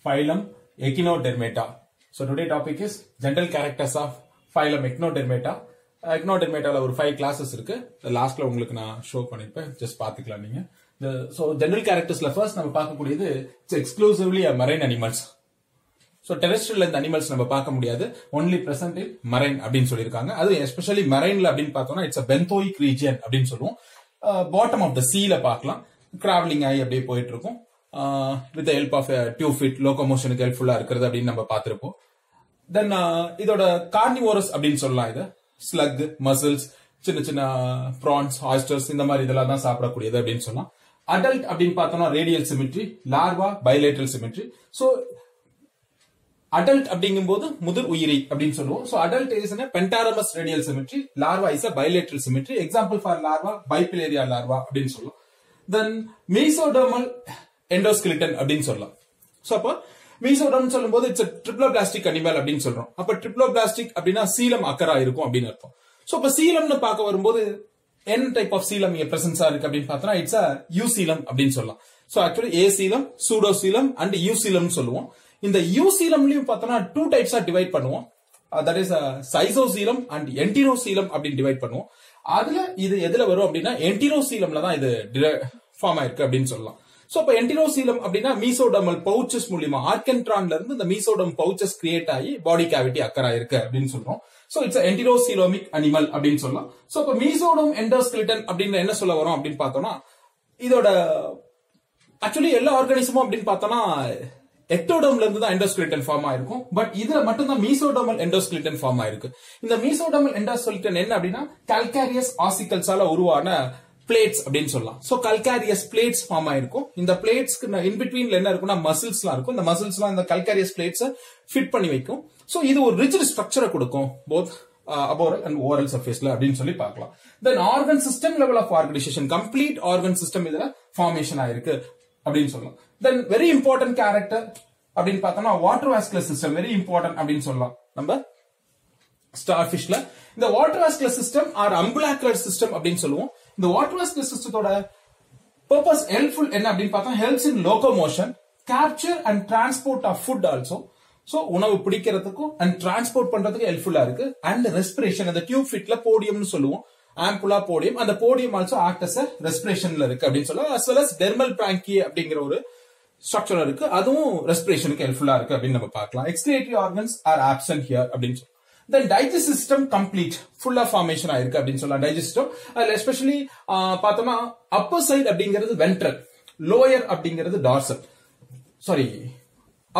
phylum Echinodermata. So today topic is general characters of phylum Echinodermata. Echinodermata la ஒரு 5 classes இருக்கு. லாஸ்ட்ல உங்களுக்கு நான் ஷோ பண்ணிருப்பேன். ஜஸ்ட் பாத்துக்கலாம் நீங்க. So general charactersல first நம்ம பார்க்கக்கூடியது it's exclusively a marine animals. So terrestrial and animals நம்ம பார்க்க முடியாது. Only present in marine அப்படின்னு சொல்லிருக்காங்க. அது especially marineல அப்படின்னு பார்த்தோம்னா it's a benthoic region அப்படின்னு சொல்லுவோம். Bottom of the sea ல பார்க்கலாம். Traveling ஆகி அப்படியே போயிட்டு இருக்கும். With the help of a tube feet locomotion க்கு ஹெல்ப்ஃபுல்லா இருக்குது அப்படின்னு நம்ம பார்த்திருப்போம். Then இதோட carnivorous அப்படின்னு சொல்லலாம் இது. Slug, mussels, சின்ன சின்ன prawns, oysters இந்த மாதிரி இதெல்லாம் தான் சாப்பிடக்கூடியது அப்படின்னு சொல்லலாம். Adult அப்படின்னு பார்த்தோம்னா radial symmetry, larva bilateral symmetry. So adult அப்படிங்கும்போது முதிர் உயிரி அப்படின்னு சொல்லுவோம். So adult is a pentaramous radial symmetry, larva is a bilateral symmetry. Example for larva bipilaria larva அப்படின்னு சொல்லுவோம். Then mesodermal endoskeleton அப்படின்னு சொல்லலாம். So அப்ப mesoderm சொல்லும்போது it's a triploblastic animal அப்படின்னு சொல்றோம். அப்ப triploblastic அப்படின்னா சீலம் அக்கரா இருக்கும் அப்படின்னு அர்த்தம். So அப்ப சீலம்னு பார்க்க வரும்போது n type of சீலம் இங்க presence இருக்கு அப்படின்னு பார்த்தா it's a eucoelum அப்படின்னு சொல்லலாம். So actually acoelum, pseudocoelum and eucoelum சொல்லுவோம். இந்த eucoelumலயும் பார்த்தா two types டிவைட் பண்ணுவோம். That is schizocoelum and enterocoelum அப்படின்னு டிவைட் பண்ணுவோம். அதுல இது எதுல வரும் அப்படின்னா enterocoelumல தான் இது ஃபார்ம் ஆயிருக்கு அப்படின்னு சொல்லலாம். சோ அப்ப enterocoelum அப்படின்னா மீசோடர்மல் பவுச்சஸ் மூலமா ஆர்கென்ட்ரான்ல இருந்து இந்த மீசோடர்ம் பவுச்சஸ் கிரியேட் ஆகி பாடி கேவிட்டி அக்கரா இருக்கு அப்படின்னு சொல்றோம். சோ இட்ஸ் enterocoelomic அனிமல் அப்படின்னு சொல்லலாம். சோ அப்ப மீசோடர்ம் எண்டோஸ்கெலிட்டன் அப்படின்னு என்ன சொல்ல வரோம் அப்படின்னு பார்த்தோம்னா இதோட ஆக்சுவலி எல்லா ஆர்கானிசமும் அப்படின்னு பார்த்தோம்னா எக்டோடர்ம்ல இருந்து தான் எண்டோஸ்கெலிட்டன் ஃபார்ம் ஆயிருக்கும். பட் இதுல மட்டும் தான் மீசோடர்மல் எண்டோஸ்கெலிட்டன் ஃபார்ம் ஆயிருக்கு. இந்த மீசோடர்மல் எண்டோஸ்கெலிட்டன் என்ன அப்படின்னா கால்காரியஸ் ஆசிக்கல்ஸால உருவான பிளேட்ஸ் அப்படின்னு சொல்லலாம். சோ கல்காரியஸ் பிளேட்ஸ் ஃபார்ம் ஆயிருக்கும். இந்த பிளேட்ஸ்க்கு இன் பிட்வீன்ல என்ன இருக்கும்னா மசில்ஸ்லாம் இருக்கும். இந்த மசில்ஸ்லாம் இந்த கல்காரியஸ் பிளேட்ஸ் ஃபிட் பண்ணி வைக்கும். சோ இது ஒரு ரிஜிட் ஸ்ட்ரக்சரை கொடுக்கும் போத் aboral and oral surfaceல அப்படின்னு சொல்லி பார்க்கலாம். Then organ system level of organization, complete organ system இதுல formation ஆயிருக்கு அப்படின்னு சொல்லலாம். Then very important character அப்படின்னு பார்த்தோம்னா water vascular system very important அப்படின்னு சொல்லலாம். நம்ம starfishல இந்த water vascular system or ambulacral system அப்படின்னு சொல்லுவோம். இந்த water vascular systemத்தோட purpose helpful என்ன அப்படின்னு பார்த்தா helps in locomotion, capture and transport of food also. So உணவு பிடிக்கிறதுக்கும் அண்ட் டிரான்ஸ்போர்ட் பண்றதுக்கு ஹெல்ப்ஃபுல்லா இருக்கு. அண்ட் ரெஸ்பிரேஷன் அந்த டியூப் ஃபிட்ல போடியம்னு சொல்லுவோம். ஆம்புலா போடியம், அந்த போடியம் ஆல்சோ ஆக்ட் அஸ் ரெஸ்பிரேஷன்ல இருக்கு அப்படின்னு சொல்லலாம். as well as dermal franking அப்படிங்கிற ஒரு ஸ்ட்ரக்சர் இருக்கு. அதுவும் ரெஸ்பிரேஷனுக்கு ஹெல்ப்ஃபுல்லா இருக்கு அப்படின்னு நம்ம பார்க்கலாம். Excretory organs R absent here அப்படின்னு சொல்லலாம். தென் டைஜஸ்ட் சிஸ்டம் கம்ப்ளீட் ஃபுல்லா ஃபார்மேஷன் ஆயிருக்கு அப்படின்னு சொல்லலாம். டைஜஸ்டிவ் அதுல எஸ்பெஷலி பார்த்தோம்னா அப்பர் சைடு அப்படிங்கிறது வென்ட்ரல், லோயர் அப்படிங்கிறது டார்சல், சாரி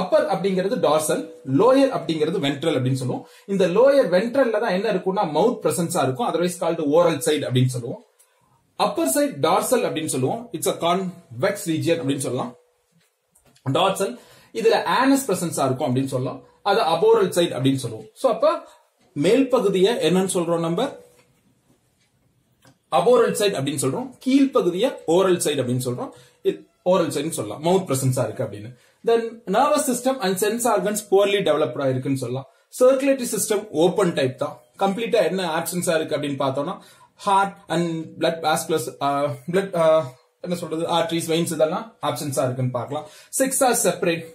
அப்பர் அப்படிங்கிறது டார்சல், லோயர் அப்படிங்கிறது வென்ட்ரல் அப்படின்னு சொல்லுவோம். இந்த லோயர் வென்ட்ரல்ல தான் என்ன இருக்கும்னா மவுத் பிரசன்ஸா இருக்கும். அதர்வைஸ் கால்டு ஓரல் சைடு அப்படின்னு சொல்லுவோம். அப்பர் சைடு டார்சல் அப்படின்னு சொல்லுவோம். இட்ஸ் அ கான்வெக்ஸ் ரீஜியன் அப்படின்னு சொல்லலாம். டார்சல் இதுல ஆனஸ் பிரசன்ஸா இருக்கும் அப்படின்னு சொல்லலாம். அது அபோரல் சைடு அப்படின்னு சொல்லுவோம். சோ அப்ப மேல் பகுதியை என்னன்னு சொல்றோம் நம்ம அபோரல் சைடு அப்படின்னு சொல்றோம். கீழ் பகுதியை ஓரல் சைடு அப்படின்னு சொல்றோம். ஓரல் சைடுன்னு சொல்லலாம். மவுத் பிரசன்ஸா இருக்கு அப்படின்னு. Then nervous system and sense organs poorly developed இருக்குன்னு சொல்லலாம். Circulatory system open type தான். கம்ப்ளீட்டா என்ன ஆப்சன்ஸா இருக்கு அப்படின்னு பார்த்தோம்னா ஹார்ட் அண்ட் பிளட் வாஸ்குலர்ஸ் பிளட் என்ன சொல்றது ஆர்டரிஸ் வெயின்ஸ் இதெல்லாம் ஆப்சன்ஸா இருக்குன்னு பார்க்கலாம். Sex or separate.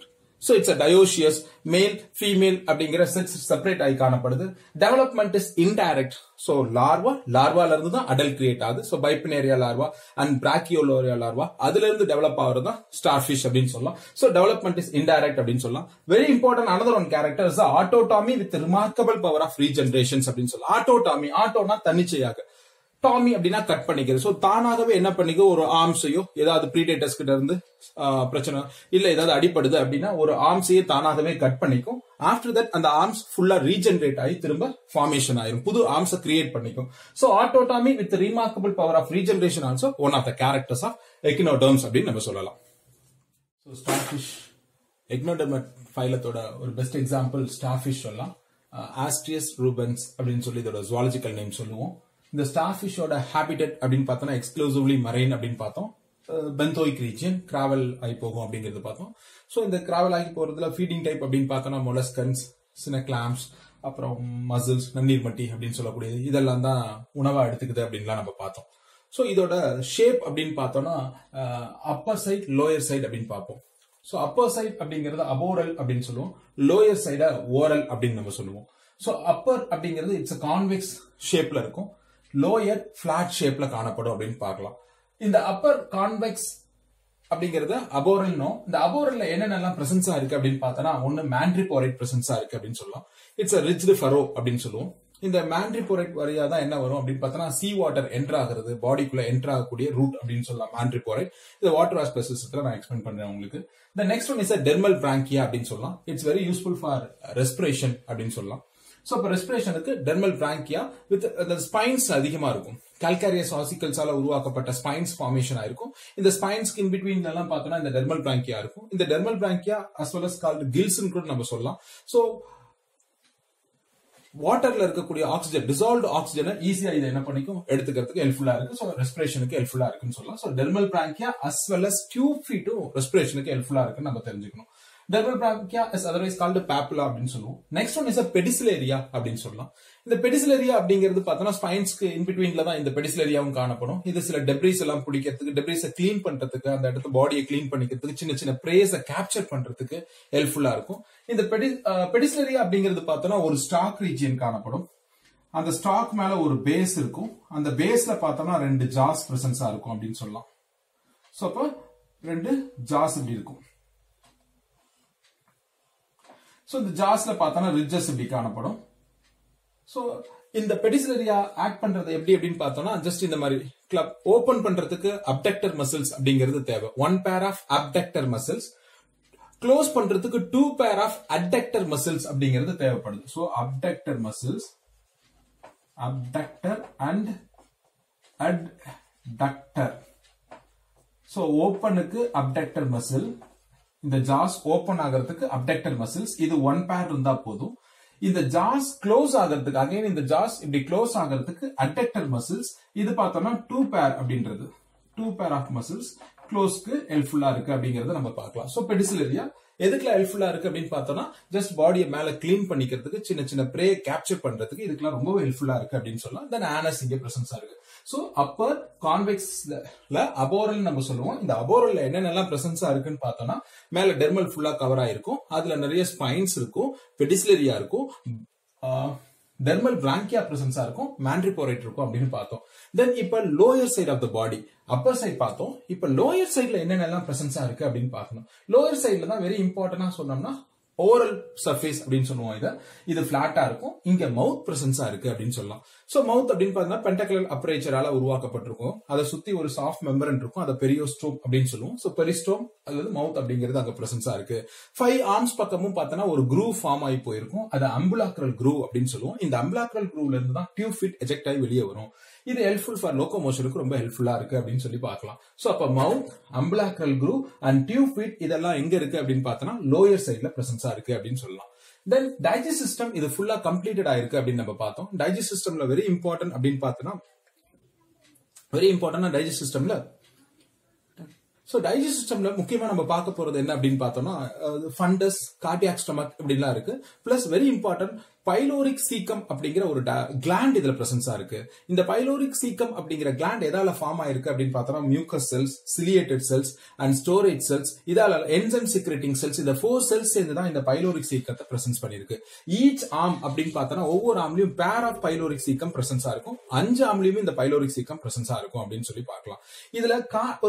So it's a dioecious, male, female அப்படிங்கிற செக்ஸ் செப்பரேட் ஆகி காணப்படுது. Development is indirect. So லார்வால இருந்து தான் அடல்ட் கிரியேட் ஆகுது. So பைப்பினேரியா லார்வா அண்ட் பிராக்கியோலோரியா லார்வா அதுல இருந்து டெவலப் ஆகுறது தான் ஸ்டார்ஃபிஷ் அப்படின்னு சொல்லலாம். So development is indirect அப்படின்னு சொல்லலாம். Very important another one character is the autotomy with remarkable power of regenerations அப்படின்னு சொல்லலாம். autotomy, ஆட்டோனா தன்னிச்சையாக, டாமி அப்படின்னா கட் பண்ணிக்கிறது. சோ தானாகவே என்ன பண்ணிக்க ஒரு ஆர்ம்ஸையோ ஏதாவது ப்ரீடேட்டர்ஸ் கிட்ட இருந்து பிரச்சனை இல்ல ஏதாவது அடிப்படுது அப்படின்னா ஒரு ஆர்ம்ஸையே தானாகவே கட் பண்ணிக்கும். ஆஃப்டர் தட் அந்த ஆர்ம்ஸ் ஃபுல்லா ரீஜெனரேட் ஆகி திரும்ப ஃபார்மேஷன் ஆயிரும், புது ஆர்ம்ஸை கிரியேட் பண்ணிக்கும். So autotomy with remarkable power of regeneration also one of the characters of echinoderms அப்படின்னு நம்ம சொல்லலாம். சோ ஸ்டார்ஃபிஷ் எக்கினோடெர்மட் ஃபைலத்தோட ஒரு பெஸ்ட் எக்ஸாம்பிள் ஸ்டார்ஃபிஷ் சொல்லலாம். ஆஸ்ட்ரியஸ் ரூபன்ஸ் அப்படின்னு சொல்லி இதோட ஜுவாலஜிக்கல் நேம் சொல்லுவோம். இந்த ஸ்டார்ஃபிஷோட ஹேபிடட் அப்படின்னு பார்த்தோம்னா எக்ஸ்க்ளூசிவ்லி மரைன் அப்படின்னு பார்த்தோம். பென்தோயிக் ரீஜியன் டிராவல் ஆகி போகும் அப்படிங்கிறது பார்த்தோம். சோ இந்த டிராவல் ஆகி போறதுல ஃபீடிங் டைப் அப்படின்னு பார்த்தோம்னா மொலஸ்கன்ஸ், சின்ன கிளாம்ஸ், அப்புறம் மசில்ஸ், நன்னீர் மட்டி அப்படின்னு சொல்லக்கூடியது இதெல்லாம் தான் உணவா எடுத்துக்குது அப்படின்லாம் நம்ம பார்த்தோம். சோ இதோட ஷேப் அப்படின்னு பார்த்தோம்னா அப்பர் சைட் லோயர் சைட் அப்படின்னு பார்ப்போம். சோ அப்பர் சைட் அப்படிங்கிறது அபோரல் அப்படின்னு சொல்லுவோம், லோயர் சைட ஓரல் அப்படின்னு நம்ம சொல்லுவோம். சோ அப்பர் அப்படிங்கிறது இட்ஸ் கான்வெக்ஸ் ஷேப்ல இருக்கும், லோயர் பிளாட் ஷேப்ல காணப்படும் அப்படின்னு பார்க்கலாம். இந்த அப்பர் கான்வெக்ஸ் அப்படிங்கிறது அபோரல் நோ. இந்த அபோரல்ல என்னென்னலாம் பிரசன்ஸா இருக்கு அப்படின்னு பார்த்தோம்னா, ஒன்னு மேண்ட்ரிபோரைட் பிரசன்ஸா இருக்கு அப்படின்னு சொல்லலாம். இட்ஸ் a ரிச்டு ஃபரோ அப்படின்னு சொல்லுவோம். இந்த மேண்ட்ரிபோரைட் வழியா தான் என்ன வரும் அப்படின்னு பார்த்தோம்னா, சீ வாட்டர் என்டர் ஆகிறது, பாடிக்குள்ள என்டர் ஆகக்கூடிய ரூட் அப்படின்னு சொல்லலாம் மேண்ட்ரிபோரைட். இந்த வாட்டர் ஆஸ்பெசிஸ்ல நான் எக்ஸ்பிளைன் பண்றேன் உங்களுக்கு. The next one is a dermal branchia அப்படின்னு சொல்லலாம். It's very useful for respiration அப்படின்னு சொல்லலாம். சோ அப்ப ரெஸ்பிரேஷனுக்கு டெர்மல் பிராங்கியா வித் அந்த ஸ்பைன்ஸ் அதிகமா இருக்கும். கால்காரியஸ் ஆசிக்கல்ஸால உருவாக்கப்பட்ட ஸ்பைன்ஸ் ஃபார்மேஷன் ஆயிருக்கும். இந்த ஸ்பைன்ஸ்க்கு இன் பிட்வீன் எல்லாம் பார்த்தோம்னா இந்த டெர்மல் பிராங்கியா இருக்கும். இந்த dermal branchia as well as called கில்ஸ்னு கூட நம்ம சொல்லலாம். சோ வாட்டர்ல இருக்கக்கூடிய ஆக்சிஜன், டிசால்வ்ட் ஆக்சிஜனை ஈஸியா இதை என்ன பண்ணிக்கும், எடுத்துக்கிறதுக்கு ஹெல்ப்ஃபுல்லா இருக்கு. சோ ரெஸ்பிரேஷனுக்கு ஹெல்ப்ஃபுல்லா இருக்குன்னு சொல்லலாம். So dermal branchia as well as tube ஃபீட்டும் ரெஸ்பிரேஷனுக்கு ஹெல்ப்ஃபுல்லா இருக்குன்னு நம்ம தெரிஞ்சுக்கணும். Dermal branchia is otherwise called papilla அப்படின்னு சொல்லுவோம். Next one is a pedicellariya அப்படின்னு சொல்லலாம். இந்த pedicellariya அப்படிங்கிறது பார்த்தோம்னா ஸ்பைன்ஸ்க்கு இன் பிட்வீன்ல தான் இந்த pedicellariyaவும் காணப்படும். இது சில டெப்ரிஸ் எல்லாம் பிடிக்கிறதுக்கு, டெப்ரிஸை கிளீன் பண்றதுக்கு, அந்த இடத்து பாடியை கிளீன் பண்ணிக்கிறதுக்கு, சின்ன சின்ன பிரேஸை கேப்சர் பண்றதுக்கு ஹெல்ப்ஃபுல்லா இருக்கும். இந்த pedicellariya அப்படிங்கிறது பார்த்தோம்னா ஒரு ஸ்டாக் ரீஜியன் காணப்படும். அந்த ஸ்டாக் மேல ஒரு பேஸ் இருக்கும். அந்த பேஸ்ல பார்த்தோம்னா 2 ஜாஸ் பிரசன்ஸா இருக்கும் அப்படின்னு சொல்லலாம். சோ அப்ப 2 ஜாஸ் இப்படி இருக்கும். சோ இந்த ஜாஸ்ல பார்த்தோம்னா ரிட்ஜஸ் இப்படி காணப்படும். சோ இந்த பெடிசிலரியா ஆக்ட் பண்றது எப்படி அப்படின்னு பார்த்தோம்னா, ஜஸ்ட் இந்த மாதிரி கிளப் ஓபன் பண்றதுக்கு அப்டக்டர் மசில்ஸ் அப்படிங்கிறது தேவை. 1 pair of abductor muscles. Close பண்றதுக்கு 2 pair ஆஃப் அட்டக்டர் மசில்ஸ் அப்படிங்கிறது தேவைப்படுது. So abductor muscles, abductor and adductor. So ஓபனுக்கு அப்டக்டர் மசில், இந்த ஜாஸ் ஓபன் ஆகிறதுக்கு அப்டக்டர் மசில்ஸ், இது 1 pair இருந்தா போதும். இந்த ஜாஸ் க்ளோஸ் ஆகிறதுக்கு, அகைன் இந்த ஜாஸ் இப்படி க்ளோஸ் ஆகிறதுக்கு அட்டக்டர் மசில்ஸ், இது பார்த்தோம்னா 2 pair அப்படின்றது 2 pair ஆஃப் மசில்ஸ் க்ளோஸ்க்கு ஹெல்ப்ஃபுல்லா இருக்கு அப்படிங்கறத நம்ம பார்க்கலாம். சோ பெடிசிலரியா எதுக்குலாம் ஹெல்ப்ஃபுல்லா இருக்கு அப்படின்னு பார்த்தோம்னா, ஜஸ்ட் பாடியை மேல கிளீன் பண்ணிக்கிறதுக்கு, சின்ன சின்ன பிரே கேப்சர் பண்றதுக்கு இதுக்கெல்லாம் ரொம்ப ஹெல்ப்ஃபுல்லா இருக்கு அப்படின்னு சொல்லலாம். தென் ஆனஸ் இங்க பிரசன்ஸா இருக்கு. சோ அப்பர் கான்வெக்ஸ்ல அபோரல் நம்ம சொல்லுவோம். இந்த அபோரல்ல என்னென்னலாம் பிரசன்ஸா இருக்குன்னு பார்த்தோம்னா, மேல டெர்மல் ஃபுல்லா கவர் ஆயிருக்கும், அதுல நிறைய ஸ்பைன்ஸ் இருக்கும், பெடிசிலரியா இருக்கும், டெர்மல் பிராங்கியா பிரசன்ஸா இருக்கும், மேண்ட்ரிபோரைட் இருக்கும் அப்படின்னு பார்த்தோம். தென் இப்ப lower side of the body, upper side பார்த்தோம். இப்ப லோயர் சைட்ல என்னென்னலாம் பிரசன்ஸா இருக்கு அப்படின்னு பார்க்கணும். லோயர் சைட்ல தான் வெரி இம்பார்ட்டன்டா சொன்னோம்னா ஓரல் சர்ஃபேஸ் அப்படின்னு சொல்லுவோம். இது பிளாட்டா இருக்கும். இங்க மவுத் பிரசன்ஸா இருக்கு அப்படின்னு சொல்லலாம். சோ மவுத் அப்படின்னு பார்த்தீங்கன்னா பென்டகுலர் அப்பரேச்சரால உருவாக்கப்பட்டிருக்கும். அதை சுத்தி ஒரு சாஃப்ட் மெம்பரன் இருக்கும், அதை பெரியோஸ்டோம் அப்படின்னு சொல்லுவோம். சோ பெரிஸ்டோம் அல்லது மவுத் அப்படிங்கிறது அங்க பிரசன்ஸா இருக்கு. 5 ஆர்ம்ஸ் பக்கமும் பார்த்தோன்னா ஒரு க்ரூவ் ஃபார்ம் ஆகி போயிருக்கும், அது அம்புலாக்ரல் க்ரூவ் அப்படின்னு சொல்லுவோம். இந்த அம்புலாக்ரல் க்ரூவ்ல இருந்து தான் டியூப் ஃபிட் எஜெக்ட் ஆகி வெளியே வரும். இது ஹெல்ப்ஃபுல் ஃபார் லோகோமோஷனுக்கு ரொம்ப ஹெல்ப்ஃபுல்லா இருக்கு அப்படின்னு சொல்லி பார்க்கலாம். சோ அப்ப மவுத், அம்புலாக்ரல் க்ரூவ் அண்ட் டியூப் ஃபிட் இதெல்லாம் எங்க இருக்கு அப்படின்னு பார்த்தோம்னா லோயர் சைட்ல பிரசன்ஸா இருக்கு அப்படின்னு சொல்லலாம். தென் டைஜஸ்ட் சிஸ்டம் இது ஃபுல்லா கம்ப்ளீட்டட் ஆயிருக்கு அப்படின்னு நம்ம பார்த்தோம். டைஜஸ்ட் சிஸ்டம்ல வெரி இம்பார்ட்டன்ட் அப்படின்னு பார்த்தோம்னா, வெரி இம்பார்ட்டன்ட் டைஜஸ்ட் சிஸ்டம்ல சோ டைஜஸ்ட் சிஸ்டம்ல முக்கியமா நம்ம பார்க்க போறது என்ன அப்படின்னு பார்த்தோம்னா, ஃபண்டஸ், கார்டியாக் ஸ்டமக் இப்படிலாம் இருக்கு. Plus very important pyloric caecum அப்படிங்கிற ஒரு கிளாண்ட் இதுல பிரசன்ஸா இருக்கு. இந்த பைலோரிக் சீக்கம் அப்படிங்கிற கிளாண்ட் எதால ஃபார்ம் ஆயிருக்கு அப்படின்னு பார்த்தோம்னா, mucus cells, ciliated cells and storage cells, இதால என்சைம் செக்ரேட்டிங் செல்ஸ், இந்த 4 செல்ஸ் சேர்ந்து தான் இந்த பைலோரிக் சீக்கத்தை பிரசன்ஸ் பண்ணிருக்கு. ஈச் ஆர்ம் அப்படின்னு பார்த்தோம்னா ஒவ்வொரு ஆர்ம்லயும் பேர் ஆஃப் பைலோரிக் சீக்கம் பிரசன்ஸா இருக்கும். 5 ஆர்ம்லயுமே இந்த பைலோரிக் சீக்கம் பிரசன்ஸா இருக்கும் அப்படின்னு சொல்லி பார்க்கலாம். இதுல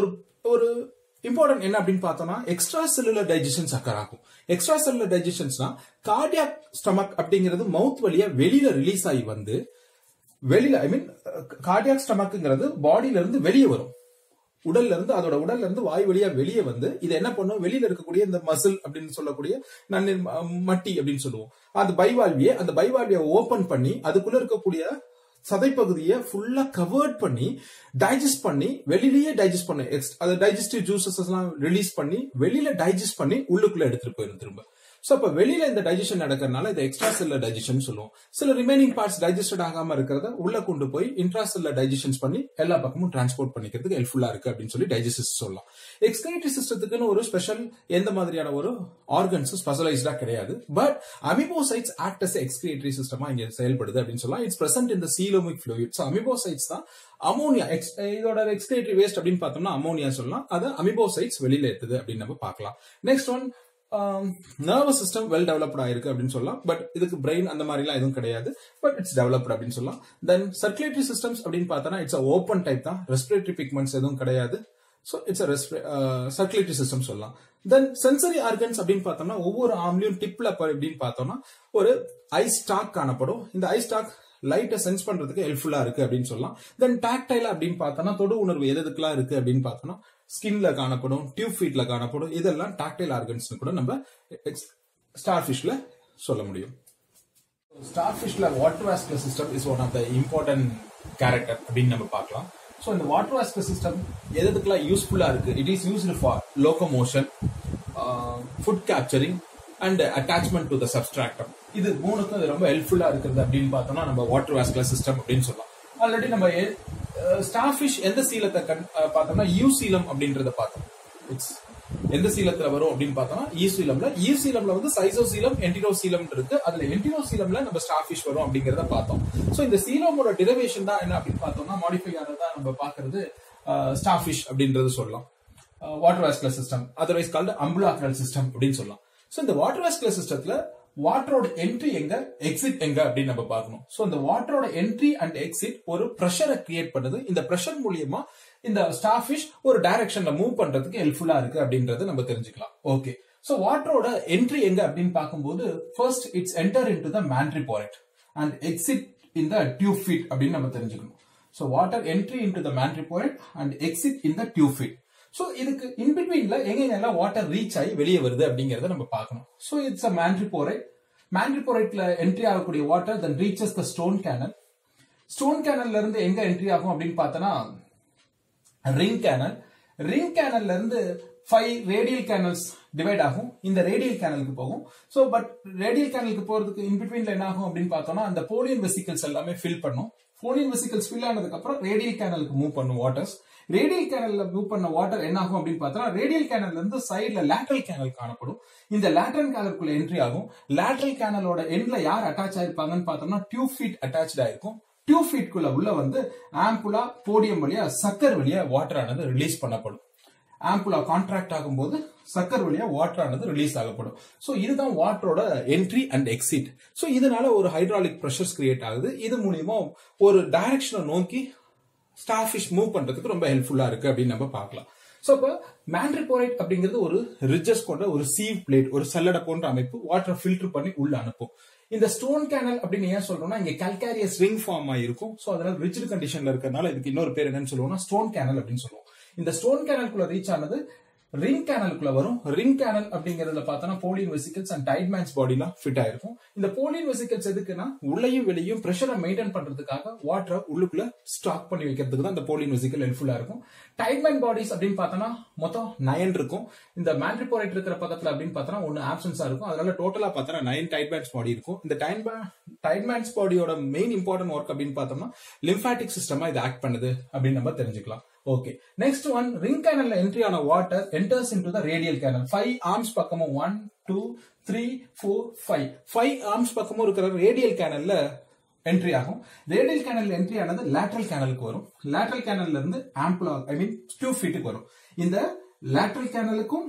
ஒரு இம்பார்ட்டன்ட் என்ன அப்படின்னு பார்த்தோம்னா, எக்ஸ்ட்ரா செல்லுலர் டைஜஷன்ஸ் அக்கர் ஆகும். எக்ஸ்ட்ரா செல்லுலர் டைஜஷன்ஸ்னா கார்டியாக் ஸ்டமக் அப்படிங்கிறது மவுத் வழியா வெளியில ரிலீஸ் ஆகி வந்து வெளியில, ஐ மீன் கார்டியாக் ஸ்டமக்ங்கிறது பாடியில இருந்து வெளியே வரும். உடல்ல இருந்து, அதோட உடல்ல இருந்து வாய் வழியா வெளியே வந்து இது என்ன பண்ணும், வெளியில இருக்கக்கூடிய இந்த மசில் அப்படின்னு சொல்லக்கூடிய மட்டி அப்படின்னு சொல்லுவோம், அந்த பைவால்வியை ஓபன் பண்ணி அதுக்குள்ள இருக்கக்கூடிய சதைப்பகுதியை ஃபுல்லா கவர்ட் பண்ணி டைஜஸ்ட் பண்ணி வெளியிலேயே டைஜஸ்ட் பண்ணி, அது டைஜஸ்டிவ் ஜூசஸ் எல்லாம் ரிலீஸ் பண்ணி வெளியில டைஜஸ்ட் பண்ணி உள்ளுக்குள்ள எடுத்துட்டு போயிடும் திரும்ப. சோ அப்ப வெளியில இந்த டைஜஷன் நடக்கிறதுனால இது எக்ஸ்ட்ரா செல்லுலர் டைஜஷன் சொல்லுவோம். சில ரிமைனிங் பார்ட்ஸ் டைஜஸ்டட் ஆகாம இருக்கிறத உள்ள கொண்டு போய் இன்ட்ரா செல்லுலர் டைஜஷன்ஸ் பண்ணி எல்லா பக்கமும் டிரான்ஸ்போர்ட் பண்ணிக்கிறதுக்கு ஹெல்ப்ஃபுல்லா இருக்கு அப்படின்னு சொல்லி டைஜஸ்டிவ் சொல்லலாம். எக்ஸ்கிரீட்டரி சிஸ்டத்துக்குன்னு ஒரு ஸ்பெஷல் எந்த மாதிரியான ஒரு ஆர்கன்ஸ் ஸ்பெஷலைஸ்டா கிடையாது. But amoebocytes act as excretory சிஸ்டமா இங்க செயல்படுது அப்படின்னு சொல்லலாம். It's present in the coelomic fluid. So amoebocytes தான் அமோனியா இதோட எக்ஸ்கிரீட்டரி வேஸ்ட் அப்படின்னு பார்த்தோம்னா அமோனியா சொல்லலாம். அது அமிபோசைட்ஸ் வெளியில ஏத்துது அப்படின்னு நம்ம பார்க்கலாம். Next one nervous system well developed ஆயிருக்கு அப்படின்னு சொல்லலாம். பட் இதுக்கு பிரெயின் அந்த மாதிரி எல்லாம் எதுவும் கிடையாது. பட் இட்ஸ் டெவலப்ட் அப்படின்னு சொல்லலாம். தென் சர்க்குலேட்டரி சிஸ்டம்ஸ் அப்படின்னு பார்த்தோம்னா இட்ஸ் ஓப்பன் டைப் தான். ரெஸ்பிரேட்டரி பிக்மெண்ட்ஸ் எதுவும் கிடையாது. சோ இட்ஸ் சர்க்குலேட்டரி சிஸ்டம் சொல்லலாம். தென் சென்சரி ஆர்கன்ஸ் அப்படின்னு பார்த்தோம்னா ஒவ்வொரு ஆர்ம்லயும் டிப்ல அப்படின்னு பார்த்தோம்னா ஒரு ஐ ஸ்டாக் காணப்படும். இந்த ஐ ஸ்டாக் லைட்டை சென்ஸ் பண்றதுக்கு ஹெல்ப்ஃபுல்லா இருக்கு அப்படின்னு சொல்லலாம். தென் டாக்டைல் அப்படின்னு பார்த்தோம்னா தொடு உணர்வு எதுக்கெல்லாம் இருக்கு அப்படின்னு பார்த்தோம்னா ஸ்கின்ல காணப்படும், டியூப் ஃபீட்ல காணப்படும். இதெல்லாம் டாக்டைல் ஆர்கன்ஸ் கூட நம்ம ஸ்டார் ஃபிஷ்ல சொல்ல முடியும். ஸ்டார் ஃபிஷ்ல water vascular system is one of the important character அப்படின்னு நம்ம பார்க்கலாம். ஸோ இந்த வாட்டர் வாஸ்குலர் சிஸ்டம் எதுக்கெல்லாம் யூஸ்ஃபுல்லா இருக்கு? It is used for locomotion, food capturing and attachment to the substratum. இது மூணுக்கும் இது ரொம்ப ஹெல்ப்ஃபுல்லா இருக்கிறது அப்படின்னு பார்த்தோம்னா நம்ம வாட்டர் வாஸ்குலர் சிஸ்டம் அப்படின்னு சொல்லலாம். ஆல்ரெடி நம்ம ஸ்டார் ஃபிஷ் எந்த சீலத்தை பார்த்தோம்னா யூ சீலம் அப்படின்றத பார்த்தோம். எந்த சீலத்துல வரும் அப்படின்னு பார்த்தோம்னா ஈ சீலம்ல வந்து சைசோசீலம், என்டிரோசீலம் இருக்கு. அதுல என்டிரோசீலம்ல நம்ம ஸ்டார் ஃபிஷ் வரும் அப்படிங்கறத பார்த்தோம். சோ இந்த சீலமோட டெரிவேஷன் தான் என்ன அப்படின்னு பார்த்தோம்னா மாடிஃபை ஆனதா நம்ம பாக்குறது ஸ்டார் ஃபிஷ் அப்படின்றது சொல்லலாம். Water vascular system otherwise called ambulacral system அப்படின்னு சொல்லலாம். சோ இந்த வாட்டர் வாஸ்குலர் சிஸ்டத்துல வாட்டரோட என்ட்ரி எங்க, எக்ஸிட் எங்க அப்படின்னு நம்ம பார்க்கணும். சோ இந்த வாட்டரோட என்ட்ரி அண்ட் எக்ஸிட் ஒரு பிரஷரை கிரியேட் பண்ணுது. இந்த பிரஷர் மூலியமா இந்த ஸ்டார் ஃபிஷ் ஒரு டைரக்ஷன்ல மூவ் பண்றதுக்கு ஹெல்ப்ஃபுல்லா இருக்கு அப்படின்றத நம்ம தெரிஞ்சுக்கலாம். ஓகே, சோ வாட்டரோட என்ட்ரி எங்க அப்படின்னு பார்க்கும்போது first it's enter into the madreporite and exit in the tube feet அப்படின்னு நம்ம தெரிஞ்சுக்கணும். So water entry into the madreporite and exit in the tube feet. So இதுக்கு இன்பிட்வீன்ல எங்கெல்லாம் வாட்டர் ரீச் ஆகி வெளியே வருது அப்படிங்கறத நம்ம பார்க்கணும். So it's a madreporite. மேன்ட்ரிபோரைட்ல என்ட்ரி ஆகக்கூடிய water then reaches the stone canal. Stone கேனல்ல இருந்து எங்க என்ட்ரி ஆகும் அப்படின்னு பார்த்தோம்னா ரிங் கேனல். ரிங் கேனல்ல இருந்து 5 ரேடியல் கேனல்ஸ் டிவைட் ஆகும். இந்த ரேடியல் கேனலுக்கு போகும். சோ பட் ரேடியல் கேனலுக்கு போறதுக்கு இன்பிட்வீன்ல என்ன ஆகும் அப்படின்னு பார்த்தோம்னா அந்த போலியன் வெசிகல்ஸ் எல்லாமே ஃபில் பண்ணும். போலியன் வெசிகல்ஸ் ஃபில் ஆனதுக்கு அப்புறம் ரேடியல் கேனலுக்கு மூவ் பண்ணும் வாட்டர்ஸ். ரேடியல் கேனல்ல மூவ் பண்ண வாட்டர் என்ன ஆகும் அப்படின்னு பார்த்தா ரேடியல் கேனல்ல இருந்து சைடுல லேட்டரல் கேனல் காணப்படும். இந்த லேட்டரல் கேனலுக்குள்ள என்ட்ரி ஆகும். லேட்டரல் கேனலோட எண்ட்ல யார் அட்டாச் ஆயிருப்பாங்கன்னு பார்த்தோம்னா டியூப் ஃபீட் அட்டாச் ஆயிருக்கும். டியூப் ஃபீட்குள்ள உள்ள வந்து ஆம்புலா, போடியம் வழியா, சக்கர் வழியா வாட்டர் ஆனது ரிலீஸ் பண்ணப்படும். ஆம்புலா கான்ட்ராக்ட் ஆகும்போது சக்கர் வழியா வாட்டர் ஆனது ரிலீஸ் ஆகப்படும். சோ இதுதான் வாட்டரோட என்ட்ரி அண்ட் எக்ஸிட். சோ இதனால ஒரு ஹைட்ராலிக் பிரஷர்ஸ் கிரியேட் ஆகுது. இது மூலியமா ஒரு டைரக்ஷனை நோக்கி ஸ்டார் ஃபிஷ் மூவ் பண்றதுக்கு ரொம்ப ஹெல்ப்ஃபுல்லா இருக்கு அப்படின்னு நம்ம பார்க்கலாம். சோ அப்ப மேன்ட்ரிபோரைட் அப்படிங்கிறது ஒரு ரிட்ஜஸ் கொண்ட ஒரு சீவ் பிளேட், ஒரு சல்லடை போன்ற அமைப்பு. வாட்டர் ஃபில்டர் பண்ணி உள்ள அனுப்பும். இந்த ஸ்டோன் கேனல் அப்படின்னு ஏன் சொல்றோம்னா இங்க கால்கேரியஸ் ரிங் ஃபார்ம் ஆயிருக்கும். சோ அதனால ரிஜிட் கண்டிஷன்ல இருக்கறனால இதுக்கு இன்னொரு பேர் என்னன்னு சொல்லுவோம்னா ஸ்டோன் கேனல் அப்படின்னு சொல்லுவோம். இந்த ஸ்டோன் கேனலுக்குள்ள ரீச் ஆனது ரிங் கேனலுக்குள்ள வரும். ரிங் கேனல் அப்படிங்கறதுல பார்த்தோம்னா போலியன் வெசிகல்ஸ் அண்ட் டைட்மேன்ஸ் பாடிலாம் ஃபிட் ஆயிருக்கும். இந்த போலியன் வெசிகல்ஸ் எதுக்குன்னா உள்ளேயும் வெளியும் பிரஷரை மெயின்டைன் பண்றதுக்காக வாட்டரை உள்ளுக்குள்ள ஸ்டாக் பண்ணி வைக்கிறதுக்கு தான் இந்த போலியன் வெசிகல் ஹெல்ப்ஃபுல்லா இருக்கும். டைட்மேன் பாடிஸ் அப்படின்னு பார்த்தோம்னா மொத்தம் 9 இருக்கும். இந்த மேன்ட்ரிபோரைட் இருக்கிற பக்கத்துல அப்படின்னு பார்த்தோம்னா ஒன்னு ஆப்சன்ஸா இருக்கும். அதனால டோட்டலா பார்த்தோம்னா 9 டைட்மேன்ஸ் பாடி இருக்கும். இந்த டைட்மேன்ஸ் பாடியோட மெயின் இம்பார்ட்டன்ட் ஒர்க் அப்படின்னு பார்த்தோம்னா லிம்பாட்டிக் சிஸ்டமா இது ஆக்ட் பண்ணுது அப்படின்னு நம்ம தெரிஞ்சுக்கலாம். ஓகே, நெக்ஸ்ட் ஒன் ரிங் கேனல்ல என்ட்ரி ஆன water enters into the radial canal. 5 arms பக்கமும் 1 2 3 4 5 ஆர்ம்ஸ் பக்கமும் இருக்கிற ரேடியல் கேனல்ல என்ட்ரி ஆகும். ரேடியல் கேனல் என்ட்ரி ஆனது லேட்டரல் கேனலுக்கு வரும். லேட்டரல் கேனல்ல இருந்து ஆம்புலா டியூப் ஃபீட்டுக்கு வரும். இந்த லேட்டரல் கேனலுக்கும்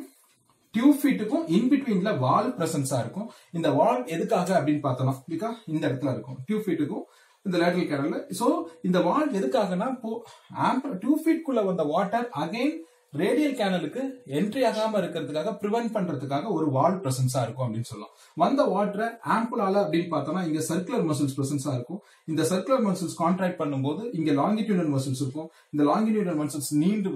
டியூப் ஃபீட்டுக்கும் இன்பிட்வீன்ல வால் பிரசன்ஸா இருக்கும். இந்த வால் எதுக்காக அப்படின்னு பார்த்தோம்னா பிகாஸ் இந்த இடத்துல இருக்கும் டியூப் ஃபீட்டுக்கும் இந்த லேட்டரல் கேனல்ல. சோ இந்த வால் எதுக்காகனா டியூப் ஃபீட்குள்ள வந்த வாட்டர் அகைன் ரேடியல் கேனலுக்கு என்ட்ரி ஆகாம இருக்கிறதுக்காக பிரிவென்ட் பண்றதுக்காக ஒரு வால் பிரசன்ஸா இருக்கும் அப்படின்னு சொல்லலாம். வந்த வாட்டரை ஆம்புலால அப்படின்னு பார்த்தோம்னா இங்க சர்க்குலர் மசில்ஸ் பிரசன்ஸா இருக்கும். இந்த சர்க்குலர் மசில்ஸ் கான்ட்ராக்ட் பண்ணும்போது இங்க லாங்கிடியூடல் மசில்ஸ் இருக்கும். இந்த லாங்கிடியூடல் மசில்ஸ் நீண்டு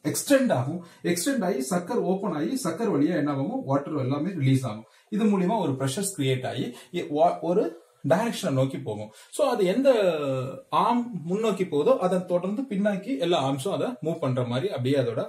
எக்ஸ்டெண்ட் ஆகும். எக்ஸ்டெண்ட் ஆகி சக்கர் ஓபன் ஆகி சக்கர் வழியா என்ன ஆகும் வாட்டர் எல்லாமே ரிலீஸ் ஆகும். இது மூலியமா ஒரு பிரஷர்ஸ் கிரியேட் ஆகி ஒரு டைரக்ஷனை நோக்கி போகும். சோ அது எந்த ஆர்ம் முன்னோக்கி போதோ அதை தொடர்ந்து பின்னாக்கி எல்லா ஆர்ம்ஸும் அதை மூவ் பண்ற மாதிரி அப்படியே அதோட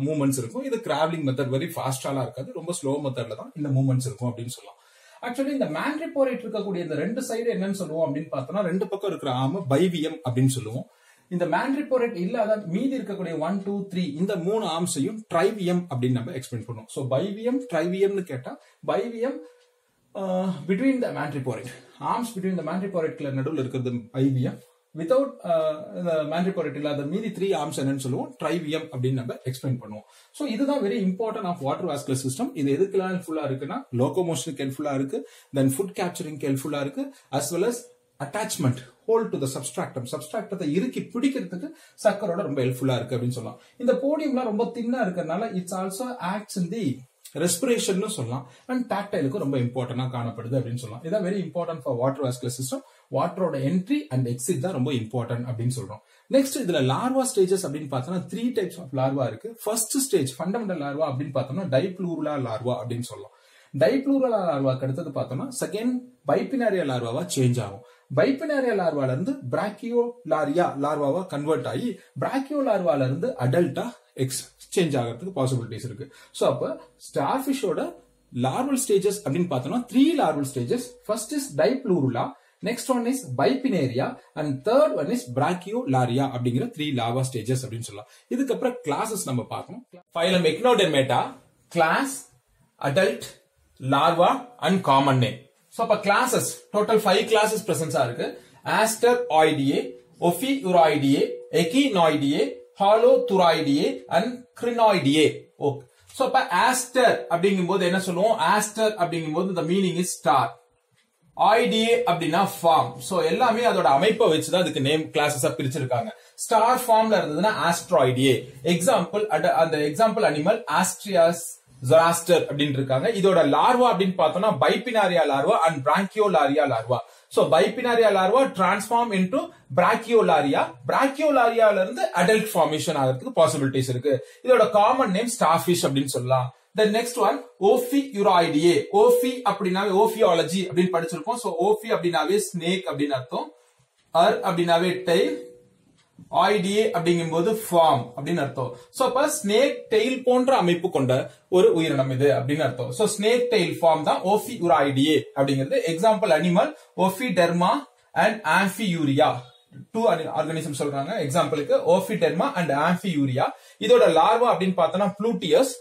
மூவ்மெண்ட்ஸ் இருக்கும். இது கிராவலிங் மெத்தட் வெரி ஃபாஸ்டாலாம் இருக்காது, ரொம்ப ஸ்லோ மெத்தட்ல தான் இந்த மூவ்மெண்ட்ஸ் இருக்கும் அப்படின்னு சொல்லலாம். ஆக்சுவலி இந்த மேண்ட்ரிபோரேட் இருக்கக்கூடிய இந்த ரெண்டு சைடு என்னன்னு சொல்லுவோம் அப்படின்னு பார்த்தோம்னா, ரெண்டு பக்கம் இருக்கிற ஆர்ம் பைவியம் அப்படின்னு சொல்லுவோம். இந்த மேண்ட்ரிபோரேட் இல்லாத மீதி இருக்கக்கூடிய 1, 2, 3 இந்த 3 ஆர்ம்ஸையும் ட்ரைவியம் அப்படின்னு நம்ம எக்ஸ்பிளைன் பண்ணுவோம். சோ பைவியம் ட்ரைவியம்னு கேட்டா, bivium between the madreporite, arms between the மேண்ட்ரிபோரேட்ல நடுவில் இருக்கிறது பைவியம், வித்தவுட் மேண்ட்ரிபோரேட் இல்லாத மீதி 3 ஆர்ம்ஸ் என்னன்னு சொல்லுவோம் ட்ரைவியம் அப்படின்னு நம்ம எக்ஸ்பிளைன் பண்ணுவோம். சோ இதுதான் very important of water vascular system. இது எதுக்கெல்லாம் ஹெல்ப்ஃபுல்லா இருக்குன்னா, லோகோமோஷனுக்கு ஹெல்ப்ஃபுல்லா இருக்கு, தென் ஃபுட் கேப்சரிங்க்கு ஹெல்ப்ஃபுல்லா இருக்கு, as well as attachment hold to the substratum, சப்ஸ்ட்ராக்டத்தை இறுக்கி பிடிக்கிறதுக்கு சக்கரோட ரொம்ப ஹெல்ப்ஃபுல்லா இருக்கு அப்படின்னு சொல்லலாம். இந்த போடியம்லாம் ரொம்ப தின்னா இருக்கிறதுனால it's also acts in the respiration சொல்லலாம், அண்ட் டாக்டைலுக்கு ரொம்ப இம்பார்ட்டன்டா காணப்படுது அப்படின்னு சொல்லலாம். இதான் very important for water vascular system. வாட்டரோட என்ட்ரி அண்ட் எக்ஸிட் தான் ரொம்ப இம்பார்ட்டன்ட் அப்படின்னு சொல்றோம். நெக்ஸ்ட் இதுல லார்வா ஸ்டேஜஸ் அப்படின்னு பார்த்தோம்னா 3 டைப்ஸ் ஆஃப் லார்வா இருக்கு. ஃபர்ஸ்ட் ஸ்டேஜ் ஃபண்டமெண்டல் லார்வா அப்படின்னு பார்த்தோம்னா டைப்ளூரலா லார்வா அப்படின்னு சொல்லலாம். டைப்ளூரலா லார்வாக்கு அடுத்தது பார்த்தோம்னா செகண்ட் பைபினாரியா லார்வாவா சேஞ்ச் ஆகும். பைபினாரியா லார்வால இருந்து பிராக்கியோலாரியா லார்வாவா கன்வெர்ட் ஆகி பிராக்கியோலார்வால இருந்து அடல்ட்டா எக்ஸ்சேஞ்ச் ஆகிறதுக்கு பாசிபிலிட்டிஸ் இருக்கு. சோ அப்ப ஸ்டார்ஃபிஷோட லார்வல் ஸ்டேஜஸ் அப்படின்னு பார்த்தோம்னா 3 லார்வல் ஸ்டேஜஸ். ஃபர்ஸ்ட் இஸ் டைப்ளூரலா, next one is bipinaria and third one is brachiolaria அப்படிங்கிற 3 larva stages அப்படின்னு சொல்லலாம். இதுக்கு அப்புறம் கிளாसेस நம்ம பார்க்கணும். phylum Echinodermata, class, adult, larva and common name. So அப்ப classes total 5 classes presence இருக்கு. Asteroideae, Ophiuroideae, Echinoideae, Holothurideae and Crinoideae. Okay. So அப்ப aster அப்படிங்கும்போது என்ன சொல்லுவோம்? aster அப்படிங்கும்போது the meaning is star. ஆய்டியே அப்படின்னா ஃபார்ம். சோ எல்லாமே அதோட அமைப்பை வச்சுதான் அதுக்கு நேம் கிளாஸஸா பிரிச்சிருக்காங்க. ஸ்டார் ஃபார்ம்ல இருந்ததுன்னா ஆஸ்ட்ராய்டியே. எக்ஸாம்பிள் அந்த எக்ஸாம்பிள் அனிமல் ஆஸ்ட்ரியாஸ் ஜொராஸ்டர் அப்படின்னு இருக்காங்க. இதோட லார்வா அப்படின்னு பார்த்தோம்னா bipinnaria larva and brachiolaria larva. So bipinnaria larva transform into brachiolaria, பிராக்கியோலாரியால இருந்து அடல்ட் ஃபார்மேஷன் ஆகிறதுக்கு பாசிபிலிட்டிஸ் இருக்கு. இதோட காமன் நேம் ஸ்டார்ஃபிஷ் அப்படின்னு சொல்லலாம். The next one Ophiuroideae. Ophi அப்படினாவே Ophiology அப்படின்னு படிச்சிருக்கோம். சோ Ophi அப்படினாவே snake அப்படின்னு அர்த்தம், அப்படினாவே tail, oidea அப்படிங்கும்போது form அப்படின்னு அர்த்தம். சோ அப்ப snake tail போன்ற அமைப்பு கொண்ட ஒரு உயிரினம் இது அப்படின்னு அர்த்தம். சோ snake tail form தான் Ophiuroideae அப்படிங்கிறது. Example animal Ophiderma and Amphiuria. 2 organism சொல்றாங்க எக்ஸாம்பிளுக்கு, Ophiderma and Amphiuria. இதோட லார்வா அப்படின்னு பார்த்தோம்னா Pluteus.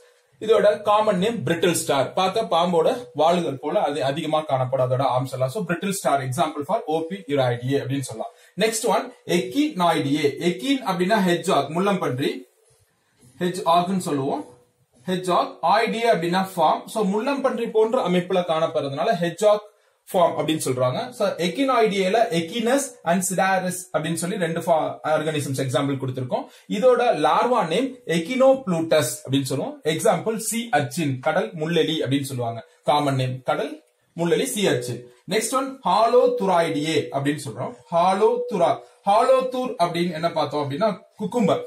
இதோட காமன் நேம் பிரிட்டில் ஸ்டார். பார்க்க பாம்போட வாளுகள் போல அது அதிகமா காணப்படும் அதோட ஆர்ம்ஸ் எல்லாம். So brittle star example for Ophiuroideae அப்படின்னு சொல்லலாம். Next one Echinoideae. எக்கின் அப்படின்னா ஹெட்ஜாக், முள்ளம்பன்றி, ஹெட்ஜாக்னு சொல்லுவோம். ஹெட்ஜாக். ஆய்டியே அப்படின்னா ஃபார்ம். சோ முள்ளம்பன்றி போன்ற அமைப்புல காணப்படுறதுனால ஹெட்ஜாக் ஃபார்ம் அப்படின்னு சொல்றாங்க. சோ எக்கினாய்டியேல எக்கினஸ் அண்ட் சிடாரஸ் அப்படின்னு சொல்லி 2 ஆர்கானிசம்ஸ் எக்ஸாம்பிள் கொடுத்திருக்கோம். இதோட லார்வா நேம் எக்கினோப்ளூட்டஸ் அப்படின்னு சொல்லுவோம். எக்ஸாம்பிள் சி அர்ச்சின், கடல் முள்ளெலி அப்படின்னு சொல்லுவாங்க. காமன் நேம் கடல் முள்ளெலி, சி அர்ச்சின். நெக்ஸ்ட் ஒன் ஹாலோதுராய்டியே அப்படின்னு சொல்றோம். ஹாலோதூர் அப்படின்னு என்ன பார்த்தோம் அப்படின்னா குக்கும்பர்.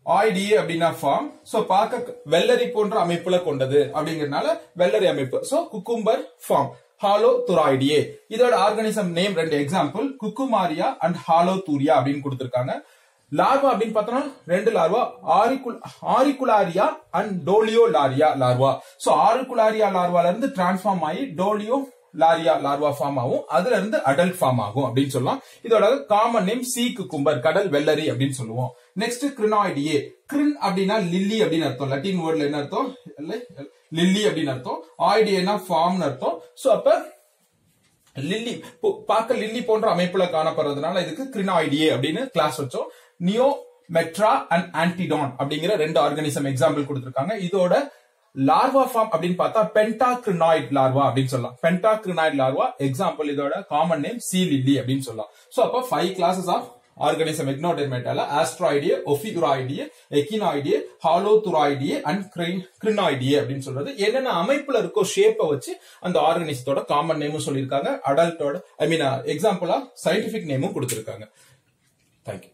ஆய்டியே அப்படின்னா ஃபார்ம். சோ பார்க்க வெள்ளரி போன்ற அமைப்புல கொண்டது அப்படிங்கறதுனால வெள்ளரி அமைப்பு. So cucumber form Holothuroidea. இதோட organism name 2 example Cucumaria and Holothuria அப்படின்னு கொடுத்திருக்காங்க. லார்வா அப்படின்னு பார்த்தோம்னா 2 larva, auricularia and doliolaria larva. So auricularia லார்வால இருந்து டிரான்ஸ்ஃபார்ம் ஆகி டோலியோலாரியா லார்வா ஃபார்ம் ஆகும், அதுல இருந்து அடல்ட் ஃபார்ம் ஆகும் அப்படின்னு சொல்லலாம். இதோட காமன் நேம் சி குக்கும்பர், கடல் வெள்ளரி அப்படின்னு சொல்லுவோம். நெக்ஸ்ட் கிரினாய்டியே. கிரின் அப்படின்னா லில்லி அப்படின்னு அர்த்தம். லத்தீன் வேர்ட்ல என்ன அர்த்தம்? லில்லி அப்படின்னு அர்த்தம். ஆய்டியேனா ஃபார்ம்னு அர்த்தம். சோ அப்ப லில்லி பார்க்க லில்லி போன்ற அமைப்புல காணப்படுறதுனால இதுக்கு கிரினாய்டியே அப்படின்னு கிளாஸ் வச்சோம். நியோமெட்ரா அண்ட் ஆன்டிடான் அப்படிங்கிற 2 ஆர்கானிசம் எக்ஸாம்பிள் கொடுத்திருக்காங்க. இதோட லார்வா ஃபார்ம் அப்படின்னு பார்த்தா பென்டாக்ரினாய்ட் லார்வா அப்படின்னு சொல்லலாம். பென்டாக்ரினாய்ட் லார்வா எக்ஸாம்பிள் இதோட காமன் நேம் சி லில்லி அப்படின்னு சொல்லலாம். சோ அப்ப 5 கிளாஸஸ் ஆஃப் ஆர்கானிசம் எக்னோடெர்மேட்டால ஆஸ்ட்ராய்டியே, ஒஃபியுராய்டியே, எக்கினாய்டியே, ஹாலோதுராய்டியே அண்ட் கிரினாய்டியே அப்படின்னு சொல்றது. என்னென்ன அமைப்புல இருக்கோ ஷேப்பை வச்சு அந்த ஆர்கானிசத்தோட காமன் நேமும் சொல்லியிருக்காங்க. அடல்ட்டோட எக்ஸாம்பிளா சயின்டிபிக் நேமும் கொடுத்திருக்காங்க. தேங்க்யூ.